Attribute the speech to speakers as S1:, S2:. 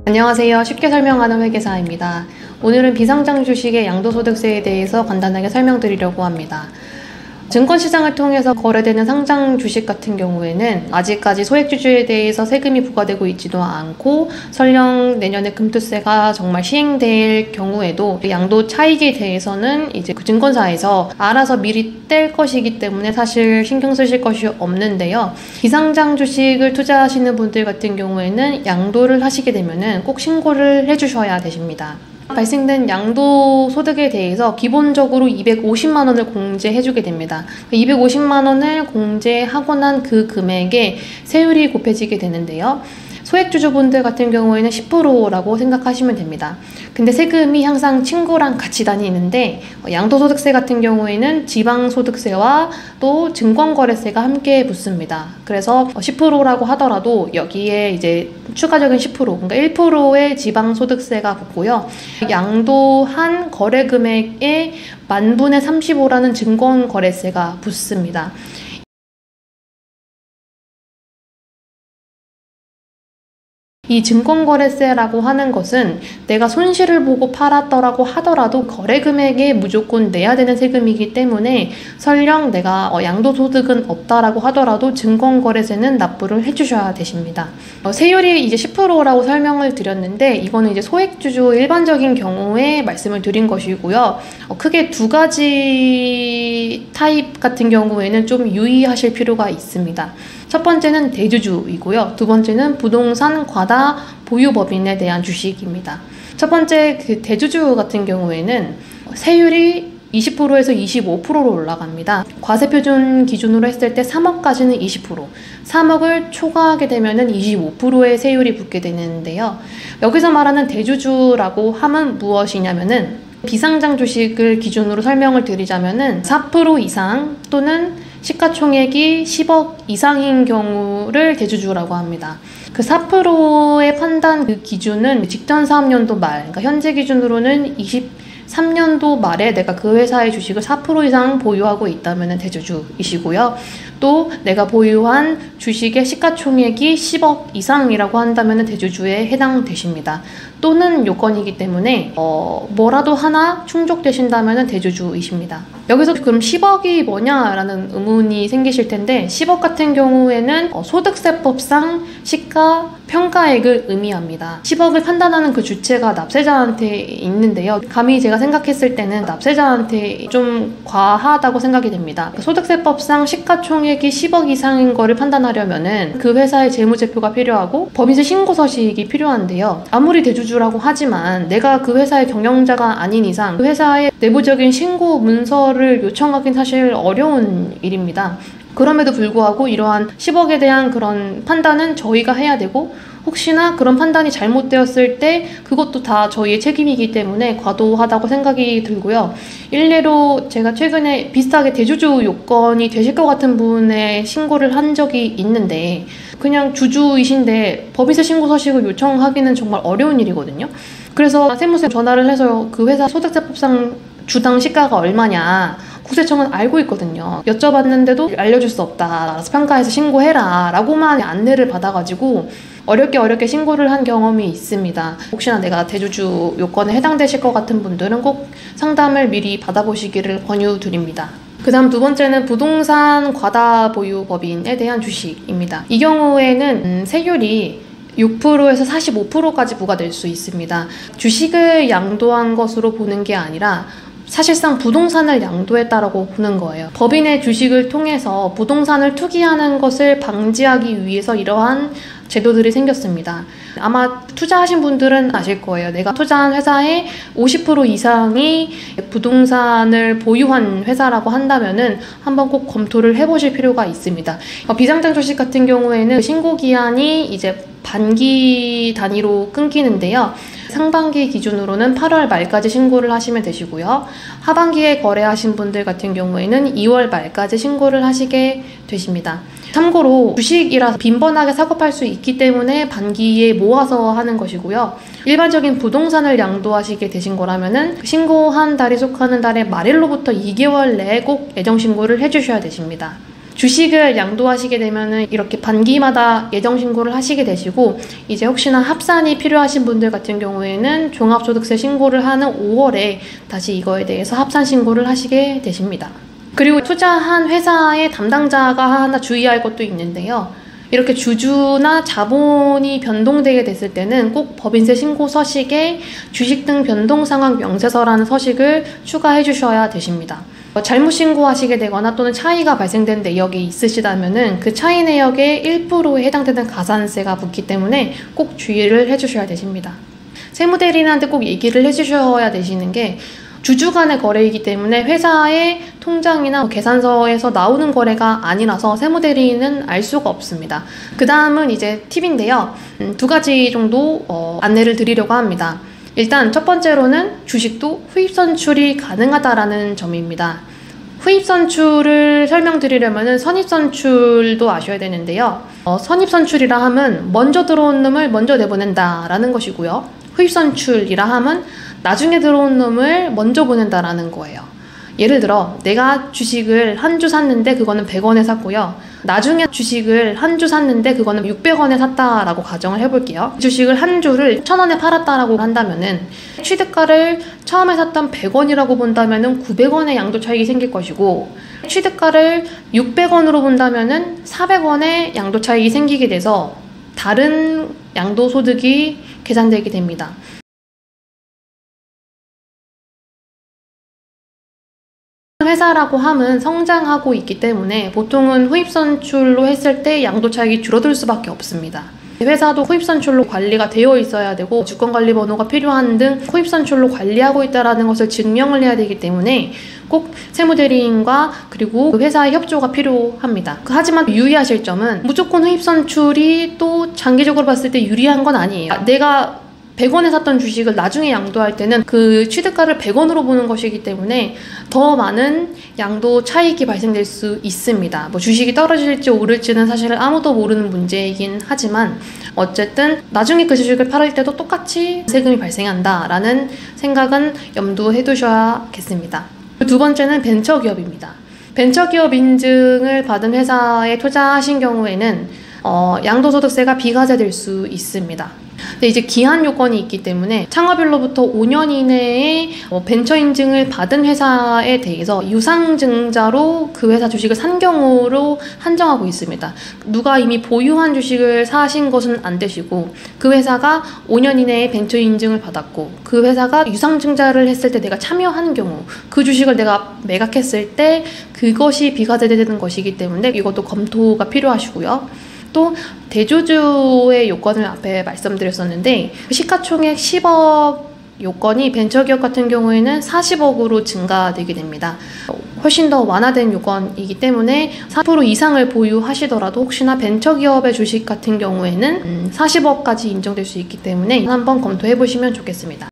S1: 안녕하세요. 쉽게 설명하는 회계사입니다. 오늘은 비상장 주식의 양도소득세에 대해서 간단하게 설명드리려고 합니다. 증권시장을 통해서 거래되는 상장 주식 같은 경우에는 아직까지 소액주주에 대해서 세금이 부과되고 있지도 않고, 설령 내년에 금투세가 정말 시행될 경우에도 양도 차익에 대해서는 이제 그 증권사에서 알아서 미리 뗄 것이기 때문에 사실 신경 쓰실 것이 없는데요. 비상장 주식을 투자하시는 분들 같은 경우에는 양도를 하시게 되면은 꼭 신고를 해주셔야 되십니다. 발생된 양도소득에 대해서 기본적으로 250만 원을 공제해주게 됩니다. 250만 원을 공제하고 난 그 금액에 세율이 곱해지게 되는데요. 소액주주분들 같은 경우에는 10%라고 생각하시면 됩니다. 근데 세금이 항상 친구랑 같이 다니는데, 양도소득세 같은 경우에는 지방소득세와 또 증권거래세가 함께 붙습니다. 그래서 10%라고 하더라도 여기에 이제 추가적인 10%, 그러니까 1%의 지방소득세가 붙고요. 양도한 거래금액의 10,000분의 35라는 증권거래세가 붙습니다. 이 증권거래세라고 하는 것은 내가 손실을 보고 팔았더라고 하더라도 거래금액에 무조건 내야 되는 세금이기 때문에, 설령 내가 양도소득은 없다라고 하더라도 증권거래세는 납부를 해주셔야 되십니다. 세율이 이제 10%라고 설명을 드렸는데, 이거는 이제 소액주주 일반적인 경우에 말씀을 드린 것이고요. 크게 두 가지 타입 같은 경우에는 좀 유의하실 필요가 있습니다. 첫 번째는 대주주이고요. 두 번째는 부동산 과다 보유법인에 대한 주식입니다. 첫 번째 그 대주주 같은 경우에는 세율이 20%에서 25%로 올라갑니다. 과세표준 기준으로 했을 때 3억까지는 20%, 3억을 초과하게 되면은 25%의 세율이 붙게 되는데요. 여기서 말하는 대주주라고 하면 무엇이냐면은, 비상장 주식을 기준으로 설명을 드리자면은 4% 이상 또는 시가총액이 10억 이상인 경우를 대주주라고 합니다. 그 4%의 판단 그 기준은 직전 사업년도 말, 그러니까 현재 기준으로는 23년도 말에 내가 그 회사의 주식을 4% 이상 보유하고 있다면 대주주이시고요. 또 내가 보유한 주식의 시가총액이 10억 이상이라고 한다면 대주주에 해당되십니다. 또는 요건이기 때문에 뭐라도 하나 충족되신다면 대주주이십니다. 여기서 그럼 10억이 뭐냐라는 의문이 생기실 텐데, 10억 같은 경우에는 소득세법상 시가 평가액을 의미합니다. 10억을 판단하는 그 주체가 납세자한테 있는데요. 감히 제가 생각했을 때는 납세자한테 좀 과하다고 생각이 됩니다. 소득세법상 시가총액이 10억 이상인 거를 판단하려면은 그 회사의 재무제표가 필요하고 법인세 신고서식이 필요한데요. 아무리 대주주라고 하지만 내가 그 회사의 경영자가 아닌 이상 그 회사의 내부적인 신고 문서를 요청하긴 사실 어려운 일입니다. 그럼에도 불구하고 이러한 10억에 대한 그런 판단은 저희가 해야 되고, 혹시나 그런 판단이 잘못되었을 때 그것도 다 저희의 책임이기 때문에 과도하다고 생각이 들고요. 일례로 제가 최근에 비슷하게 대주주 요건이 되실 것 같은 분의 신고를 한 적이 있는데, 그냥 주주이신데 법인세 신고 서식을 요청하기는 정말 어려운 일이거든요. 그래서 세무서에 전화를 해서 그 회사 소득세법상 주당 시가가 얼마냐, 국세청은 알고 있거든요. 여쭤봤는데도 알려줄 수 없다, 알아서 평가해서 신고해라 라고만 안내를 받아가지고 어렵게 신고를 한 경험이 있습니다. 혹시나 내가 대주주 요건에 해당되실 것 같은 분들은 꼭 상담을 미리 받아보시기를 권유드립니다. 그 다음 두 번째는 부동산 과다 보유 법인에 대한 주식입니다. 이 경우에는 세율이 6%에서 45%까지 부과될 수 있습니다. 주식을 양도한 것으로 보는 게 아니라 사실상 부동산을 양도했다라고 보는 거예요. 법인의 주식을 통해서 부동산을 투기하는 것을 방지하기 위해서 이러한 제도들이 생겼습니다. 아마 투자하신 분들은 아실 거예요. 내가 투자한 회사의 50% 이상이 부동산을 보유한 회사라고 한다면은 한번 꼭 검토를 해보실 필요가 있습니다. 비상장 주식 같은 경우에는 신고기한이 이제 반기 단위로 끊기는데요. 상반기 기준으로는 8월 말까지 신고를 하시면 되시고요. 하반기에 거래하신 분들 같은 경우에는 2월 말까지 신고를 하시게 되십니다. 참고로 주식이라서 빈번하게 사고 팔 수 있기 때문에 반기에 모아서 하는 것이고요. 일반적인 부동산을 양도하시게 되신 거라면은 신고한 달이 속하는 달의 말일로부터 2개월 내에 꼭 애정신고를 해주셔야 되십니다. 주식을 양도하시게 되면은 이렇게 반기마다 예정 신고를 하시게 되시고, 이제 혹시나 합산이 필요하신 분들 같은 경우에는 종합소득세 신고를 하는 5월에 다시 이거에 대해서 합산 신고를 하시게 되십니다. 그리고 투자한 회사의 담당자가 하나 주의할 것도 있는데요. 이렇게 주주나 자본이 변동되게 됐을 때는 꼭 법인세 신고 서식에 주식 등 변동 상황 명세서라는 서식을 추가해 주셔야 되십니다. 잘못 신고하시게 되거나 또는 차이가 발생된 내역이 있으시다면은 그 차이 내역의 1%에 해당되는 가산세가 붙기 때문에 꼭 주의를 해 주셔야 되십니다. 세무대리인한테 꼭 얘기를 해 주셔야 되시는 게, 주주 간의 거래이기 때문에 회사의 통장이나 계산서에서 나오는 거래가 아니라서 세무대리인은 알 수가 없습니다. 그 다음은 이제 팁인데요. 2가지 정도 안내를 드리려고 합니다. 일단 첫 번째로는 주식도 후입 선출이 가능하다라는 점입니다. 후입 선출을 설명드리려면 선입 선출도 아셔야 되는데요. 선입 선출이라 하면 먼저 들어온 놈을 먼저 내보낸다라는 것이고요. 후입 선출이라 하면 나중에 들어온 놈을 먼저 보낸다라는 거예요. 예를 들어 내가 주식을 한 주 샀는데 그거는 100원에 샀고요. 나중에 주식을 한 주 샀는데 그거는 600원에 샀다라고 가정을 해볼게요. 주식을 한 주를 1000원에 팔았다라고 한다면은 취득가를 처음에 샀던 100원이라고 본다면은 900원의 양도 차익이 생길 것이고, 취득가를 600원으로 본다면은 400원의 양도 차익이 생기게 돼서 다른 양도 소득이 계산되게 됩니다. 회사라고 하면 성장하고 있기 때문에 보통은 후입 선출로 했을 때 양도 차익이 줄어들 수밖에 없습니다. 회사도 후입 선출로 관리가 되어 있어야 되고 주권관리번호가 필요한 등 후입 선출로 관리하고 있다는 것을 증명을 해야 되기 때문에 꼭 세무대리인과 그리고 회사의 협조가 필요합니다. 하지만 유의하실 점은 무조건 후입 선출이 또 장기적으로 봤을 때 유리한 건 아니에요. 내가 100원에 샀던 주식을 나중에 양도할 때는 그 취득가를 100원으로 보는 것이기 때문에 더 많은 양도 차익이 발생될 수 있습니다. 주식이 떨어질지 오를지는 사실 아무도 모르는 문제이긴 하지만 어쨌든 나중에 그 주식을 팔을 때도 똑같이 세금이 발생한다라는 생각은 염두해 두셔야겠습니다. 두 번째는 벤처기업입니다. 벤처기업 인증을 받은 회사에 투자하신 경우에는 양도소득세가 비과세될 수 있습니다. 근데 이제 기한 요건이 있기 때문에 창업일로부터 5년 이내에 벤처 인증을 받은 회사에 대해서 유상증자로 그 회사 주식을 산 경우로 한정하고 있습니다. 누가 이미 보유한 주식을 사신 것은 안 되시고, 그 회사가 5년 이내에 벤처 인증을 받았고 그 회사가 유상증자를 했을 때 내가 참여한 경우, 그 주식을 내가 매각했을 때 그것이 비과세되는 것이기 때문에 이것도 검토가 필요하시고요. 또 대주주의 요건을 앞에 말씀드렸었는데, 시가총액 10억 요건이 벤처기업 같은 경우에는 40억으로 증가되게 됩니다. 훨씬 더 완화된 요건이기 때문에 4% 이상을 보유하시더라도 혹시나 벤처기업의 주식 같은 경우에는 40억까지 인정될 수 있기 때문에 한번 검토해 보시면 좋겠습니다.